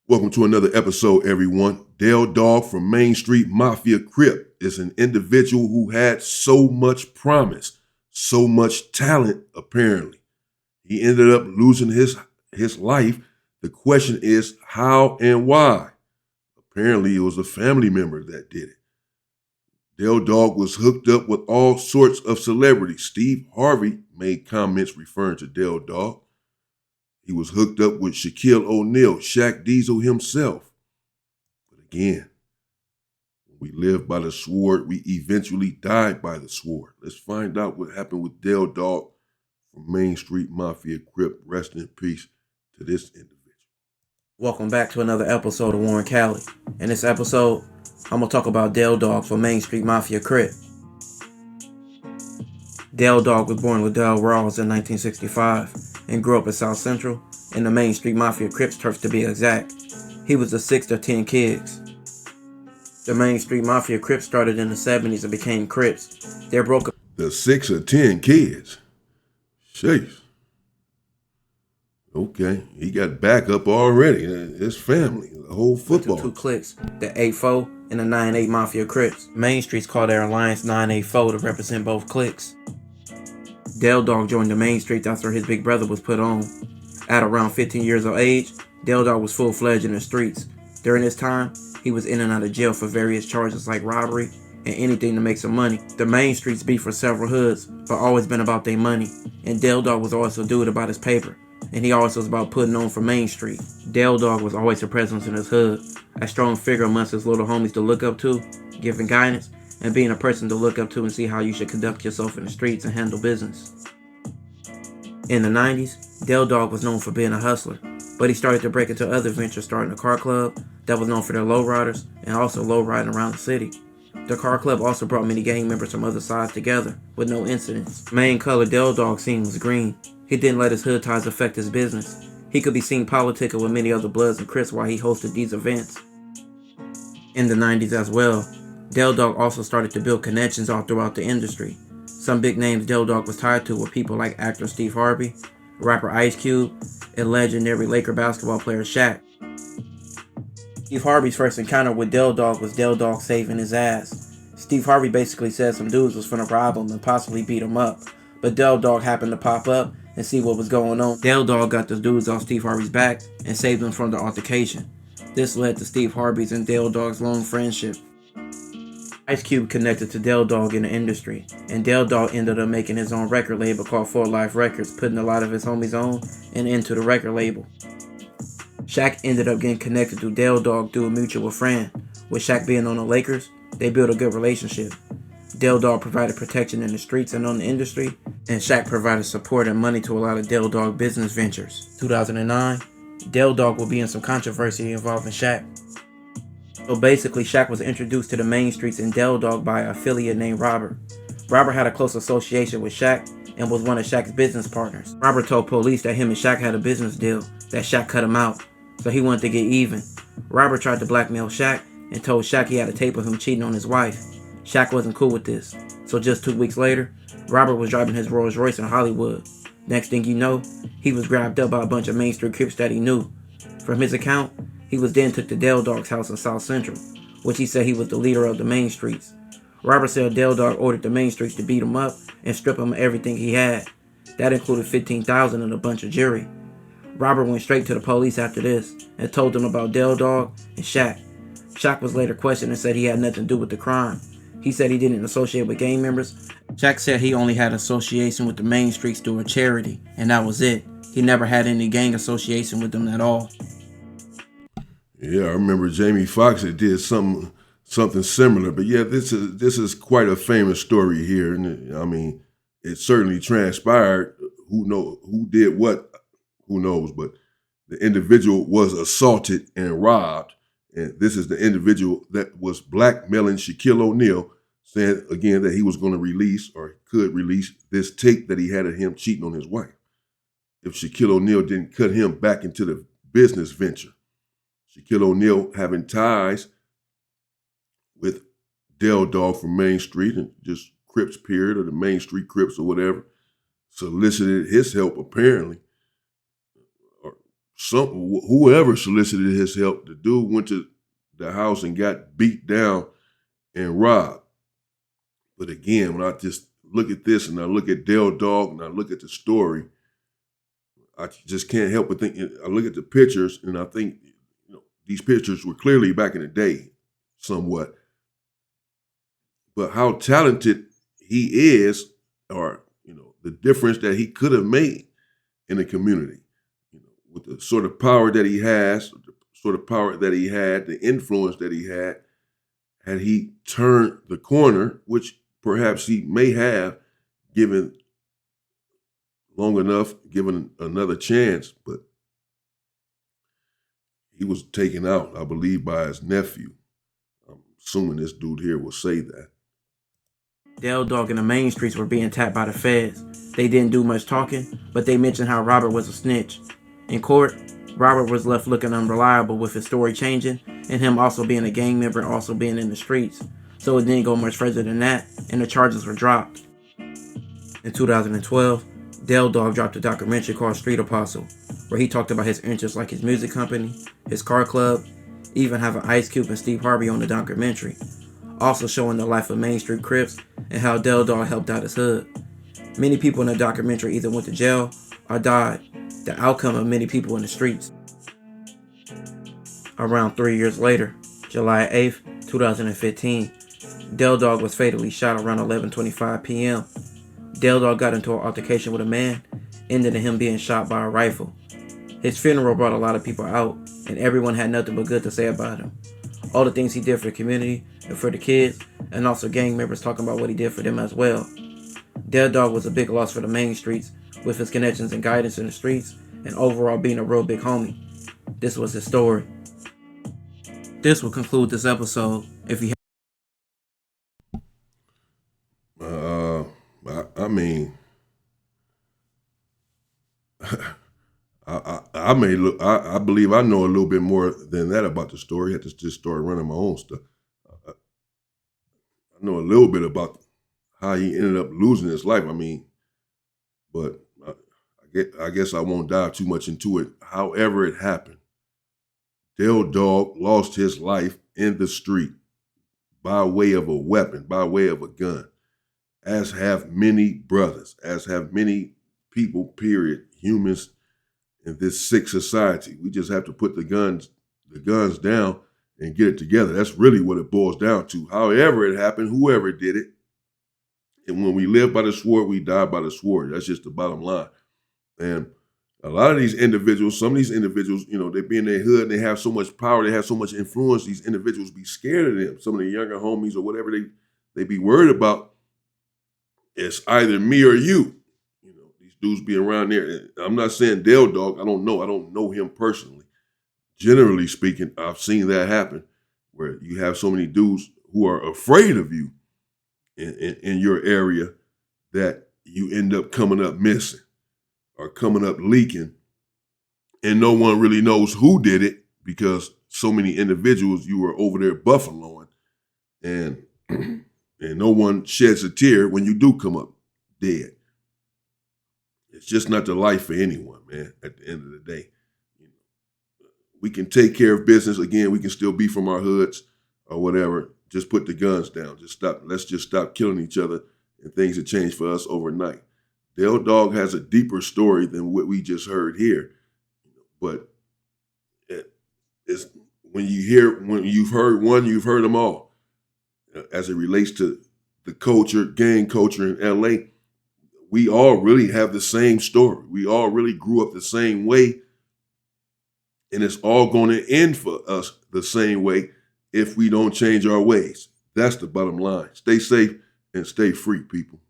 Welcome to another episode, everyone. Dell Dog from Main Street Mafia Crip is an individual who had so much promise, so much talent, apparently. He ended up losing his life. The question is how and why. Apparently, it was a family member that did it. Dell Dog was hooked up with all sorts of celebrities. Steve Harvey made comments referring to Dell Dog. He was hooked up with Shaquille O'Neal, Shaq Diesel himself. But again, when we live by the sword, we eventually die by the sword. Let's find out what happened with Dell Dog from Main Street Mafia Crip. Rest in peace to this individual. Welcome back to another episode of Warren Cali. In this episode, I'm going to talk about Dell Dog from Main Street Mafia Crip. Dell Dog was born with Dell Rawls in 1965 and grew up in South Central in the Main Street Mafia Crips turf to be exact. He was the sixth of 10 kids. The Main Street Mafia Crips started in the 70s and became Crips. They broke up. The 6 or 10 kids. Sheesh. Okay, he got backup already. His family, the whole football. Two cliques, the 8-4 and the 9-8 Mafia Crips. Main Streets called their alliance 9-8-4 to represent both cliques. Dell Dog joined the Main Streets after his big brother was put on. At around 15 years of age, Dell Dog was full-fledged in the streets. During this time, he was in and out of jail for various charges like robbery and anything to make some money. The Main Streets beef for several hoods, but always been about their money. And Dell Dog was always a dude about his paper. And he always was about putting on for Main Street. Dell Dog was always a presence in his hood, a strong figure amongst his little homies to look up to, giving guidance, and being a person to look up to and see how you should conduct yourself in the streets and handle business. In the 90s, Dell Dog was known for being a hustler, but he started to break into other ventures, starting a car club that was known for their lowriders and also lowriding around the city. The car club also brought many gang members from other sides together, with no incidents. Main color Dell Dog scene was green. He didn't let his hood ties affect his business. He could be seen politicking with many other Bloods and Crips while he hosted these events. In the 90s as well, Dell Dog also started to build connections all throughout the industry. Some big names Dell Dog was tied to were people like actor Steve Harvey, rapper Ice Cube, and legendary Laker basketball player Shaq. Steve Harvey's first encounter with Dell Dog was Dell Dog saving his ass. Steve Harvey basically said some dudes was finna rob him and possibly beat him up, but Dell Dog happened to pop up and see what was going on. Dell Dog got the dudes off Steve Harvey's back and saved them from the altercation. This led to Steve Harvey's and Dell Dog's long friendship. Ice Cube connected to Dell Dog in the industry, and Dell Dog ended up making his own record label called 4 Life Records, putting a lot of his homies on and into the record label. Shaq ended up getting connected to Dell Dog through a mutual friend. With Shaq being on the Lakers, they built a good relationship. Dell Dog provided protection in the streets and on the industry, and Shaq provided support and money to a lot of Dell Dog business ventures. 2009, Dell Dog will be in some controversy involving Shaq. So basically, Shaq was introduced to the Main Streets and Dell Dog by an affiliate named Robert. Robert had a close association with Shaq and was one of Shaq's business partners. Robert told police that him and Shaq had a business deal, that Shaq cut him out, so he wanted to get even. Robert tried to blackmail Shaq and told Shaq he had a tape of him cheating on his wife. Shaq wasn't cool with this, so just 2 weeks later, Robert was driving his Rolls Royce in Hollywood. Next thing you know, he was grabbed up by a bunch of Main Street Crips that he knew. From his account, he was then took to Dell Dog's house in South Central, which he said he was the leader of the Main Streets. Robert said Dell Dog ordered the Main Streets to beat him up and strip him of everything he had. That included $15,000 and a bunch of jewelry. Robert went straight to the police after this and told them about Dell Dog and Shaq. Shaq was later questioned and said he had nothing to do with the crime. He said he didn't associate with gang members. Shaq said he only had association with the Main Streets through a charity, and that was it. He never had any gang association with them at all. Yeah, I remember Jamie Foxx did something similar. But yeah, this is quite a famous story here, and I mean, it certainly transpired. Who did what? Who knows? But the individual was assaulted and robbed, and this is the individual that was blackmailing Shaquille O'Neal, saying again that he was going to release or could release this tape that he had of him cheating on his wife if Shaquille O'Neal didn't cut him back into the business venture. Shaquille O'Neal having ties with Dell Dog from Main Street and just Crips period, or the Main Street Crips or whatever, solicited his help apparently, or whoever solicited his help, the dude went to the house and got beat down and robbed. But again, when I just look at this and I look at Dell Dog and I look at the story, I just can't help but think. I look at the pictures and I think, these pictures were clearly back in the day, somewhat. But how talented he is, or the difference that he could have made in the community, with the sort of power that he has, the sort of power that he had, the influence that he had he turned the corner, which perhaps he may have given long enough, given another chance, but he was taken out, I believe, by his nephew. I'm assuming this dude here will say that. Dell Dog and the main streets were being tapped by the feds. They didn't do much talking, but they mentioned how Robert was a snitch. In court, Robert was left looking unreliable, with his story changing and him also being a gang member and also being in the streets. So it didn't go much further than that, and the charges were dropped. In 2012, Dell Dog dropped a documentary called Street Apostle, where he talked about his interests like his music company, his car club, even having Ice Cube and Steve Harvey on the documentary, also showing the life of Main Street Crips and how Dell Dog helped out his hood. Many people in the documentary either went to jail or died, the outcome of many people in the streets. Around 3 years later, July 8th, 2015, Dell Dog was fatally shot around 11:25 p.m. Dell Dog got into an altercation with a man, ended in him being shot by a rifle. His funeral brought a lot of people out, and everyone had nothing but good to say about him. All the things he did for the community and for the kids, and also gang members talking about what he did for them as well. Dell Dog was a big loss for the main streets, with his connections and guidance in the streets, and overall being a real big homie. This was his story. This will conclude this episode. If you I mean, I may look. I believe I know a little bit more than that about the story. I had to just start running my own stuff. I know a little bit about how he ended up losing his life. I mean, but I guess I won't dive too much into it. However it happened, Dell Dog lost his life in the street by way of a weapon, by way of a gun, as have many brothers, as have many people, period, humans in this sick society. We just have to put the guns down and get it together. That's really what it boils down to. However it happened, whoever did it. And when we live by the sword, we die by the sword. That's just the bottom line. And a lot of these individuals, some of these individuals, they be in their hood and they have so much power, they have so much influence, these individuals be scared of them. Some of the younger homies or whatever they be worried about, it's either me or you. These dudes be around there. I'm not saying Dell Dog. I don't know him personally. Generally speaking, I've seen that happen where you have so many dudes who are afraid of you in your area that you end up coming up missing or coming up leaking, and no one really knows who did it because so many individuals you were over there buffaloing, and and no one sheds a tear when you do come up dead. It's just not the life for anyone, man. At the end of the day, we can take care of business. Again, we can still be from our hoods or whatever. Just put the guns down. Let's just stop killing each other, and things will change for us overnight. Dell Dog has a deeper story than what we just heard here. But it's when you've heard one, you've heard them all. As it relates to the culture, gang culture in LA, we all really have the same story. We all really grew up the same way. And it's all going to end for us the same way if we don't change our ways. That's the bottom line. Stay safe and stay free, people.